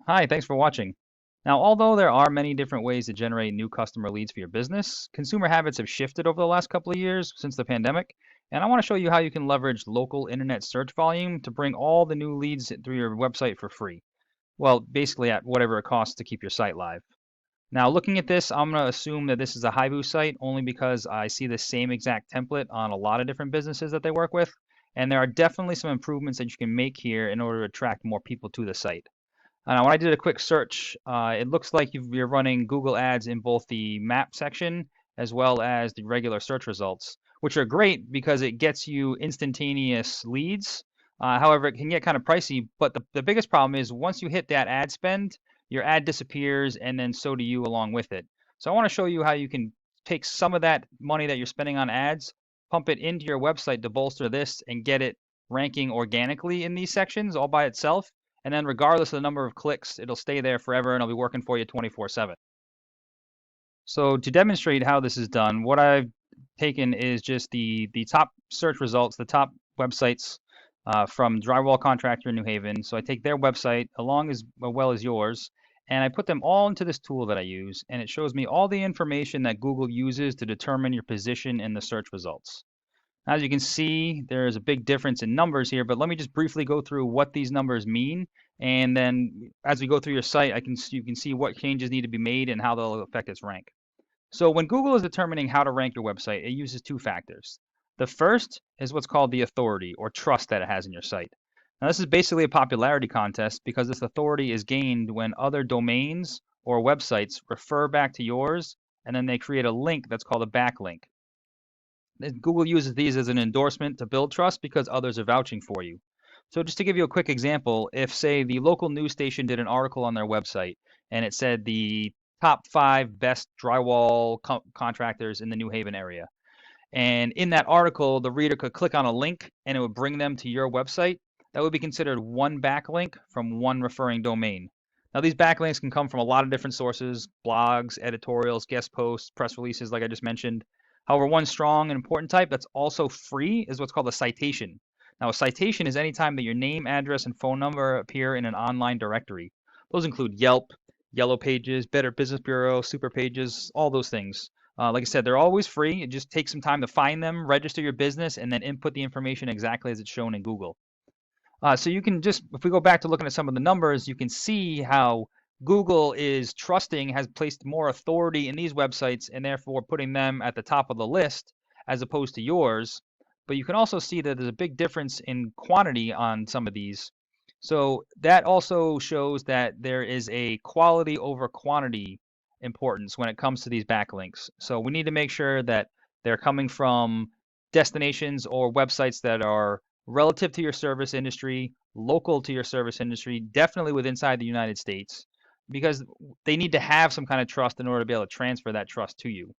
Hi, thanks for watching. Now, although there are many different ways to generate new customer leads for your business, consumer habits have shifted over the last couple of years since the pandemic, and I want to show you how you can leverage local internet search volume to bring all the new leads through your website for free. Well, basically at whatever it costs to keep your site live. Now, looking at this, I'm going to assume that this is a Haibu site only because I see the same exact template on a lot of different businesses that they work with, and there are definitely some improvements that you can make here in order to attract more people to the site. When I did a quick search, it looks like you're running Google Ads in both the map section as well as the regular search results, which are great because it gets you instantaneous leads. However, it can get kind of pricey, but the biggest problem is once you hit that ad spend, your ad disappears and then so do you along with it. So I want to show you how you can take some of that money that you're spending on ads, pump it into your website to bolster this and get it ranking organically in these sections all by itself, and then regardless of the number of clicks, it'll stay there forever and it'll be working for you 24/7. So to demonstrate how this is done, what I've taken is just the top search results, the top websites from drywall contractor in New Haven. So I take their website along as well as yours, and I put them all into this tool that I use, and it shows me all the information that Google uses to determine your position in the search results. As you can see, there is a big difference in numbers here, but let me just briefly go through what these numbers mean. And then as we go through your site, you can see what changes need to be made and how they'll affect its rank. So when Google is determining how to rank your website, it uses two factors. The first is what's called the authority or trust that it has in your site. Now this is basically a popularity contest because this authority is gained when other domains or websites refer back to yours and then they create a link that's called a backlink. Google uses these as an endorsement to build trust because others are vouching for you. So just to give you a quick example, if say the local news station did an article on their website and it said the top 5 best drywall contractors in the New Haven area, and in that article the reader could click on a link and it would bring them to your website, that would be considered one backlink from one referring domain. Now these backlinks can come from a lot of different sources: blogs, editorials, guest posts, press releases like I just mentioned. However, one strong and important type that's also free is what's called a citation. Now, a citation is any time that your name, address, and phone number appear in an online directory. Those include Yelp, Yellow Pages, Better Business Bureau, Super Pages, all those things. Like I said, they're always free. It just takes some time to find them, register your business, and then input the information exactly as it's shown in Google. So you can just, if we go back to looking at some of the numbers, you can see how Google is trusting, has placed more authority in these websites and therefore putting them at the top of the list as opposed to yours. But you can also see that there's a big difference in quantity on some of these. So that also shows that there is a quality over quantity importance when it comes to these backlinks. So we need to make sure that they're coming from destinations or websites that are relative to your service industry, local to your service industry, definitely with inside the United States, because they need to have some kind of trust in order to be able to transfer that trust to you.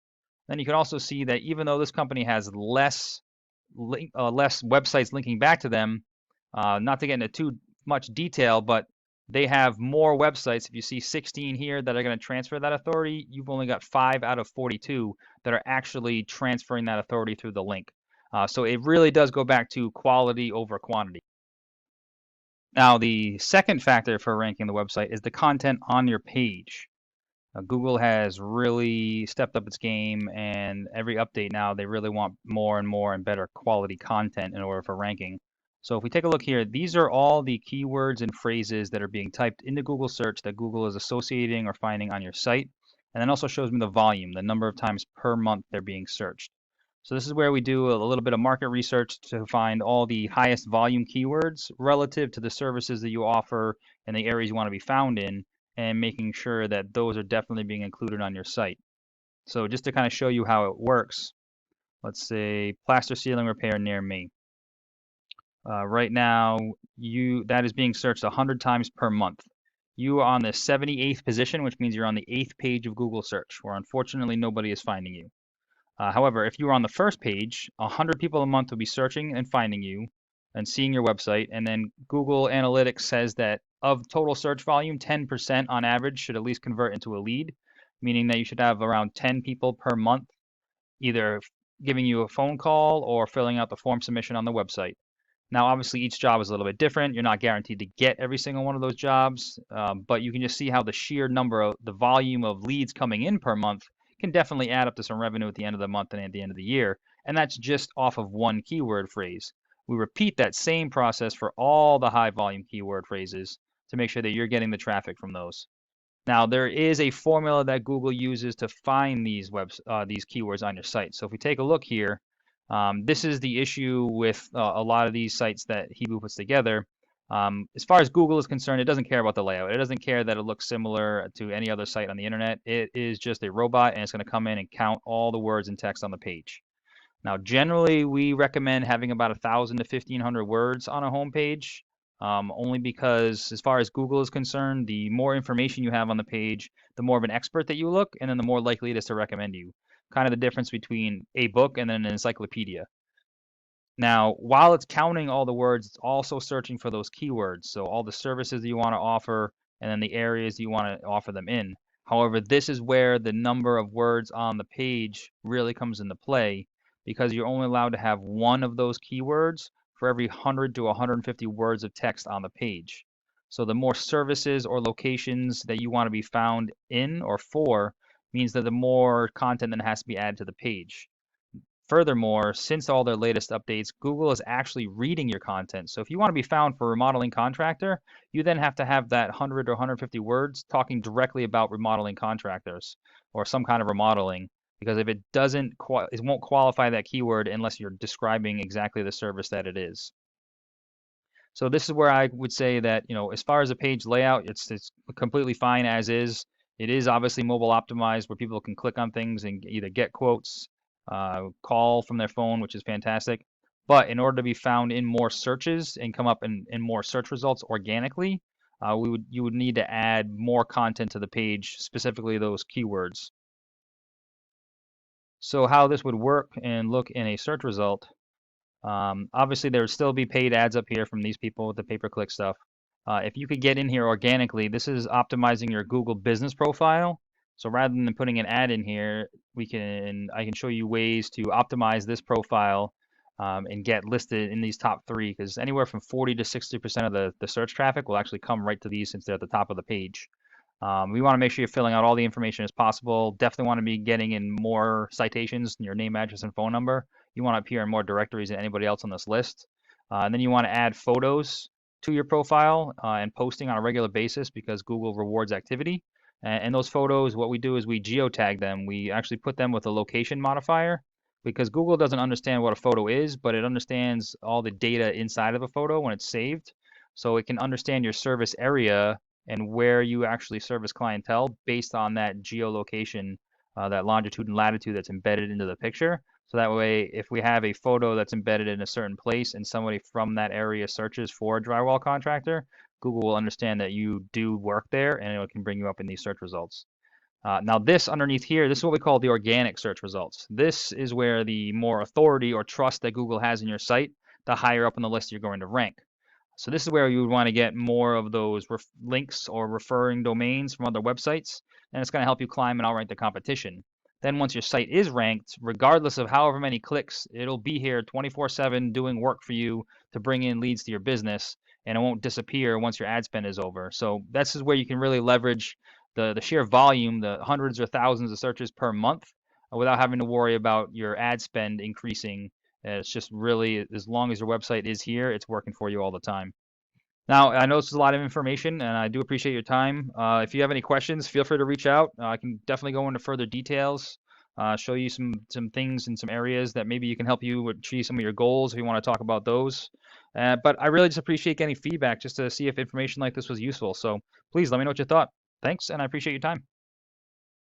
Then you can also see that even though this company has less websites linking back to them, not to get into too much detail, but they have more websites. If you see 16 here that are going to transfer that authority, you've only got 5 out of 42 that are actually transferring that authority through the link. So it really does go back to quality over quantity. Now, the second factor for ranking the website is the content on your page. Google has really stepped up its game, and every update now, they really want more and more and better quality content in order for ranking. So if we take a look here, these are all the keywords and phrases that are being typed into Google search that Google is associating or finding on your site. And then also shows me the volume, the number of times per month they're being searched. So this is where we do a little bit of market research to find all the highest volume keywords relative to the services that you offer and the areas you want to be found in, and making sure that those are definitely being included on your site. So just to kind of show you how it works, let's say plaster ceiling repair near me. Right now, that is being searched 100 times per month. You are on the 78th position, which means you're on the 8th page of Google search, where unfortunately nobody is finding you. However, if you were on the first page, 100 people a month will be searching and finding you and seeing your website. And then Google Analytics says that of total search volume, 10% on average should at least convert into a lead, meaning that you should have around 10 people per month either giving you a phone call or filling out the form submission on the website. Now, obviously, each job is a little bit different. You're not guaranteed to get every single one of those jobs, but you can just see how the sheer number of the volume of leads coming in per month can definitely add up to some revenue at the end of the month and at the end of the year. And that's just off of one keyword phrase. We repeat that same process for all the high volume keyword phrases to make sure that you're getting the traffic from those. Now, there is a formula that Google uses to find these keywords on your site. So if we take a look here, this is the issue with a lot of these sites that Hebrew puts together. As far as Google is concerned, it doesn't care about the layout. It doesn't care that it looks similar to any other site on the internet. It is just a robot, and it's going to come in and count all the words and text on the page. Now, generally, we recommend having about 1,000 to 1,500 words on a homepage, only because, as far as Google is concerned, the more information you have on the page, the more of an expert that you look, and then the more likely it is to recommend you. Kind of the difference between a book and then an encyclopedia. Now, while it's counting all the words, it's also searching for those keywords. So all the services that you want to offer and then the areas you want to offer them in. However, this is where the number of words on the page really comes into play because you're only allowed to have one of those keywords for every 100 to 150 words of text on the page. So the more services or locations that you want to be found in or for means that the more content that has to be added to the page. Furthermore, since all their latest updates, Google is actually reading your content. So if you want to be found for a remodeling contractor, you then have to have that 100 or 150 words talking directly about remodeling contractors or some kind of remodeling. Because if it doesn't, it won't qualify that keyword unless you're describing exactly the service that it is. So this is where I would say that, as far as a page layout, it's completely fine as is. It is obviously mobile optimized where people can click on things and either get quotes, call from their phone, which is fantastic. But in order to be found in more searches and come up in more search results organically, you would need to add more content to the page, specifically those keywords. So how this would work and look in a search result. Obviously, there would still be paid ads up here from these people with the pay-per-click stuff. If you could get in here organically, this is optimizing your Google business profile. So rather than putting an ad in here, I can show you ways to optimize this profile and get listed in these top three, because anywhere from 40 to 60% of the search traffic will actually come right to these since they're at the top of the page. We want to make sure you're filling out all the information as possible. Definitely want to be getting in more citations, your name, address, and phone number. You want to appear in more directories than anybody else on this list. And then you want to add photos to your profile and posting on a regular basis because Google rewards activity. And those photos, what we do is we geotag them. We actually put them with a location modifier because Google doesn't understand what a photo is, but it understands all the data inside of a photo when it's saved. So it can understand your service area and where you actually service clientele based on that geolocation, that longitude and latitude that's embedded into the picture. So that way, if we have a photo that's embedded in a certain place and somebody from that area searches for a drywall contractor, Google will understand that you do work there and it can bring you up in these search results. Now this underneath here, this is what we call the organic search results. This is where the more authority or trust that Google has in your site, the higher up on the list you're going to rank. So this is where you would want to get more of those links or referring domains from other websites, and it's going to help you climb and outrank the competition. Then once your site is ranked, regardless of however many clicks, it'll be here 24/7 doing work for you to bring in leads to your business, and it won't disappear once your ad spend is over. So this is where you can really leverage the sheer volume, the hundreds or thousands of searches per month, without having to worry about your ad spend increasing. It's just really, as long as your website is here, it's working for you all the time. Now, I know this is a lot of information, and I do appreciate your time. If you have any questions, feel free to reach out. I can definitely go into further details, show you some things in some areas that maybe you can help you achieve some of your goals if you want to talk about those. But I really just appreciate getting feedback just to see if information like this was useful. So please let me know what you thought. Thanks, and I appreciate your time.